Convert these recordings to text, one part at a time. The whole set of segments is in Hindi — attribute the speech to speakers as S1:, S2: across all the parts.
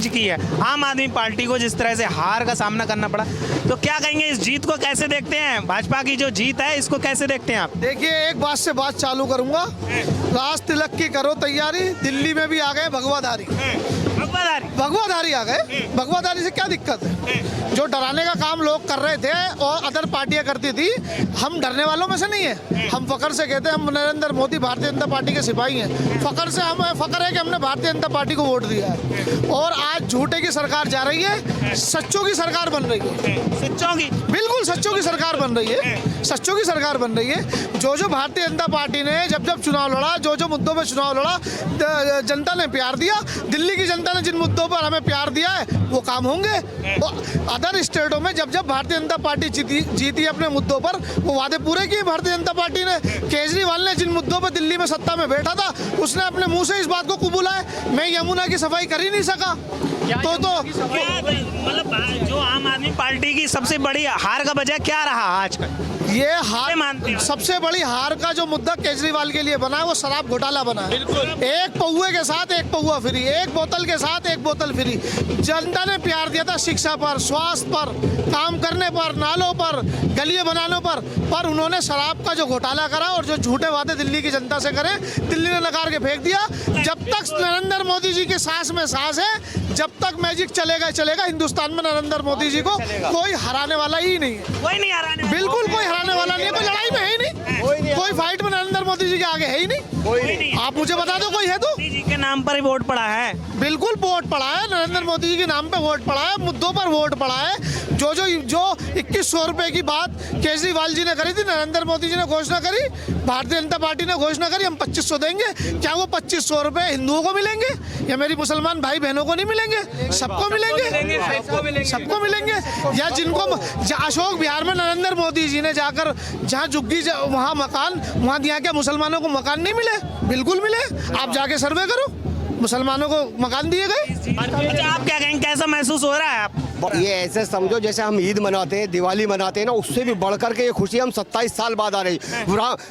S1: जीत की है आम आदमी पार्टी को, जिस तरह से हार का सामना करना पड़ा, तो क्या कहेंगे इस जीत को कैसे देखते हैं? भाजपा की जो जीत है इसको कैसे देखते हैं आप?
S2: देखिए, एक बात से बात चालू करूंगा। राज तिलक की करो तैयारी, दिल्ली में भी आ गए भगवाधारी। भगवाधारी आ गए। भगवाधारी से क्या दिक्कत है? जो डराने का काम लोग कर रहे थे और अदर पार्टियां करती थी, हम डरने वालों में से नहीं है। हम फकर से कहते हैं हम नरेंद्र मोदी भारतीय जनता पार्टी के सिपाही हैं। फकर से हमें फकर है कि हमने भारतीय जनता पार्टी को वोट दिया है। और आज झूठे की सरकार जा रही है, सच्चों की सरकार बन रही है।
S1: सच्चों की,
S2: बिल्कुल सच्चों की सरकार बन रही है। सच्चों की सरकार बन रही है। जो भारतीय जनता पार्टी ने जब जब चुनाव लड़ा, जो मुद्दों पे चुनाव लड़ा, जनता ने प्यार दिया। दिल्ली की जनता ने जिन मुद्दों पर हमें प्यार दिया है वो काम होंगे। तो अदर स्टेटों में जब जब भारतीय जनता पार्टी जीती अपने मुद्दों पर, वो वादे पूरे किए भारतीय जनता पार्टी ने। केजरीवाल ने जिन मुद्दों पर दिल्ली में सत्ता में बैठा था, उसने अपने मुंह से इस बात को कबूला है, मैं यमुना की सफाई कर ही नहीं सका। तो
S1: मतलब जो आम आदमी पार्टी की सबसे बड़ी हार का वजह क्या रहा आज का?
S2: ये हार, सबसे बड़ी हार का जो मुद्दा केजरीवाल के लिए बना है वो शराब घोटाला बना है। एक पौवे के साथ एक पौवा फ्री, एक बोतल के साथ एक बोतल फ्री। जनता ने प्यार दिया था शिक्षा पर, स्वास्थ्य पर, काम करने पर, नालों पर, गलियां बनाने पर उन्होंने शराब का जो घोटाला करा और जो झूठे वादे दिल्ली की जनता से करे, दिल्ली ने नकार के फेंक दिया। जब तक नरेंद्र मोदी जी की सांस में सांस है, जब तक मैजिक चलेगा हिंदुस्तान में नरेंद्र मोदी जी को कोई हराने वाला ही नहीं है।
S1: कोई नहीं हराने,
S2: बिल्कुल कोई हराने वाला नहीं है। कोई लड़ाई में है ही नहीं, कोई फाइट में नरेंद्र मोदी जी के आगे है ही नहीं। आप मुझे बता दो कोई है तो?
S1: मोदी जी के नाम पर ही वोट पड़ा है।
S2: बिल्कुल वोट पड़ा है, नरेंद्र मोदी जी के नाम पे वोट पड़ा है, मुद्दों पर वोट पड़ा है। जो 2100 रुपए की बात केजरीवाल जी ने करी थी, नरेंद्र मोदी जी ने घोषणा करी, भारतीय जनता पार्टी ने घोषणा करी हम 2500 देंगे। क्या वो 2500 रुपए हिंदुओं को मिलेंगे या मेरी मुसलमान भाई बहनों को नहीं मिलेंगे? सबको मिलेंगे, सबको मिलेंगे। या जिनको अशोक बिहार में नरेंद्र मोदी जी ने जाकर जहाँ झुग्गी वहाँ मकान, वहाँ दिया, क्या मुसलमानों को मकान नहीं मिले? बिल्कुल मिले। आप जाके सर्वे करो, मुसलमानों को मकान दिए गए।
S1: अच्छा, आप क्या कहेंगे, कैसा महसूस हो रहा है आप?
S3: ये ऐसे समझो जैसे हम ईद मनाते हैं, दिवाली मनाते हैं ना, उससे भी बढ़कर के ये खुशी हम 27 साल बाद आ रही।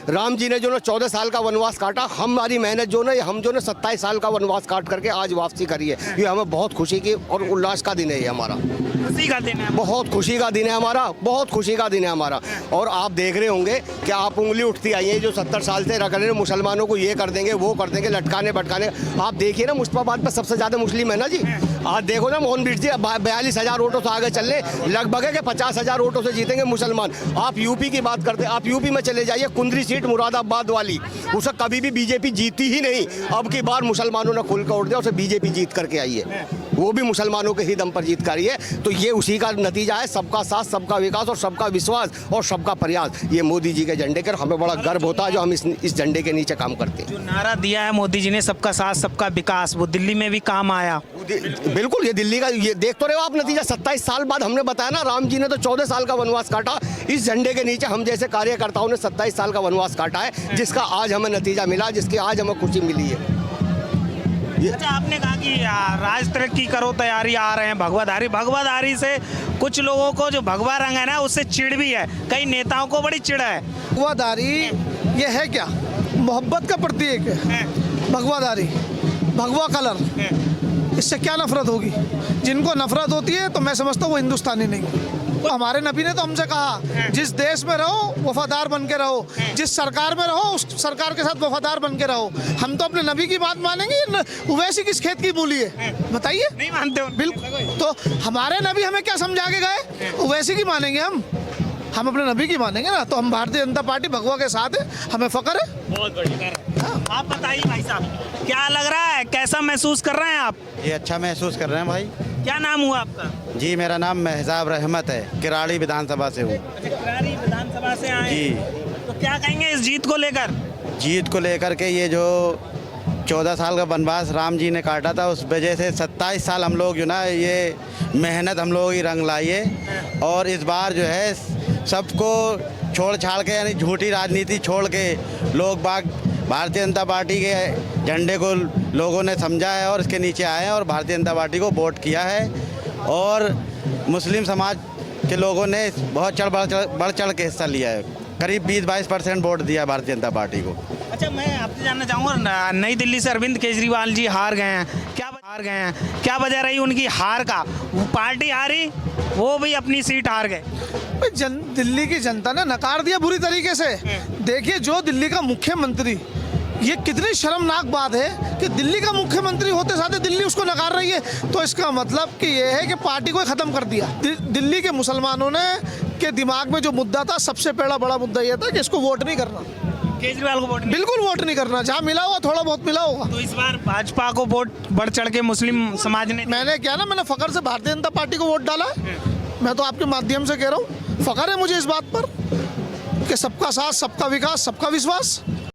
S3: राम जी ने जो ना 14 साल का वनवास काटा, हमारी मेहनत जो ना, हम जो ना 27 साल का वनवास काट करके आज वापसी करी है। ये हमें बहुत खुशी की और उल्लास का दिन है ये हमारा।
S1: खुशी का दिन है,
S3: बहुत खुशी का दिन है हमारा, बहुत खुशी का दिन है हमारा। और आप देख रहे होंगे कि आप उंगली उठती आई है जो 70 साल से रख रहे हैं मुसलमानों को, ये कर देंगे वो कर देंगे, लटकाने भटकाने। आप देखिए ना, मुस्तफाबाद पर सबसे ज्यादा मुस्लिम है ना जी। आज देखो ना, मोहन बीट जी 42,000 वोटों से आगे चल रहे, लगभग है कि 50,000 वोटों से जीतेंगे मुसलमान। आप यूपी की बात करते हैं, आप यूपी में चले जाइए, कुंदरी सीट मुरादाबाद वाली, उसे कभी भी बीजेपी जीती ही नहीं। अब की बार मुसलमानों ने खुल कर उठ दिया, उसे बीजेपी जीत करके आई है, वो भी मुसलमानों के ही दम पर जीत कर रही है। तो ये उसी का नतीजा है, सबका साथ, सबका विकास और सबका विश्वास और सबका प्रयास। ये मोदी जी के झंडे के हमें बड़ा गर्व होता है जो हम इस झंडे के नीचे काम करते हैं।
S1: जो नारा दिया है मोदी जी ने, सबका साथ सबका विकास, वो दिल्ली में भी काम आया।
S3: बिल्कुल, ये दिल्ली का, ये देख तो रहे हो आप नतीजा। 27 साल बाद हमने बताया ना, राम जी ने तो 14 साल का वनवास काटा, इस झंडे के नीचे हम जैसे कार्यकर्ताओं ने 27 साल का वनवास काटा है, जिसका आज हमें नतीजा मिला, जिसकी आज हमें खुशी मिली है।
S1: अच्छा, आपने कहा कि राज तरक्की करो तैयारी आ रहे हैं भगवाधारी से कुछ लोगों को जो भगवा रंग है ना, उससे चिढ़ भी है, कई नेताओं को बड़ी चिढ़ है।
S2: भगवाधारी ये है क्या? मोहब्बत का प्रतीक है भगवाधारी, भगवा कलर। इससे क्या नफरत होगी? जिनको नफरत होती है तो मैं समझता हूँ वो हिंदुस्तानी नहीं। तो हमारे नबी ने तो हमसे कहा, जिस देश में रहो वफादार बन के रहो, जिस सरकार में रहो उस सरकार के साथ वफादार बन के रहो। हम तो अपने नबी की बात मानेंगे, वैसी किस खेत की मूली है बताइए?
S1: नहीं मानते हो?
S2: बिल्कुल। तो हमारे नबी हमें क्या समझा के गए, वैसी की मानेंगे हम अपने नबी की मानेंगे ना। तो हम भारतीय जनता पार्टी भगवा के साथ है, हमें फख्र है।
S1: बहुत बढ़िया। आप बताइए भाई साहब, क्या लग रहा है, कैसा महसूस कर रहे हैं आप?
S4: ये अच्छा महसूस कर रहे हैं भाई।
S1: क्या नाम हुआ आपका?
S4: जी, मेरा नाम महजाब रहमत है, किराड़ी विधानसभा से हूँ।
S1: किराड़ी विधानसभा से आए
S4: जी।
S1: तो क्या कहेंगे इस जीत को लेकर?
S4: जीत को लेकर के ये जो 14 साल का वनवास राम जी ने काटा था, उस वजह से 27 साल हम लोग जो ना, ये मेहनत हम लोग ही रंग लाई है। और इस बार जो है सबको छोड़ छाड़ के, यानी झूठी राजनीति छोड़ के, लोग बाग भारतीय जनता पार्टी के झंडे को लोगों ने समझा है और इसके नीचे आए हैं और भारतीय जनता पार्टी को वोट किया है। और मुस्लिम समाज के लोगों ने बहुत बढ़ चढ़ के हिस्सा लिया है, करीब 20-22% वोट दिया भारतीय जनता पार्टी को।
S1: अच्छा, मैं आपसे जानना चाहूँगा, नई दिल्ली से अरविंद केजरीवाल जी हार गए हैं, क्या वजह रही उनकी हार का? वो पार्टी हारी, वो भी अपनी सीट हार गए।
S2: भाई दिल्ली की जनता ने नकार दिया बुरी तरीके से। देखिए, जो दिल्ली का मुख्यमंत्री, ये कितनी शर्मनाक बात है कि दिल्ली का मुख्यमंत्री होते साथ दिल्ली उसको नकार रही है। तो इसका मतलब कि ये है कि पार्टी को ख़त्म कर दिया। दिल्ली के मुसलमानों ने के दिमाग में जो मुद्दा था, सबसे बड़ा मुद्दा ये था कि इसको वोट नहीं करना,
S1: केजरीवाल को वोट नहीं।
S2: बिल्कुल वोट नहीं करना। जहाँ मिला होगा थोड़ा बहुत मिला होगा।
S1: तो इस बार भाजपा को वोट बढ़ चढ़ के मुस्लिम समाज ने,
S2: मैंने क्या ना, मैंने फखर से भारतीय जनता पार्टी को वोट डाला है। मैं तो आपके माध्यम से कह रहा हूँ, फखर है मुझे इस बात पर कि सबका साथ, सबका विकास, सबका विश्वास।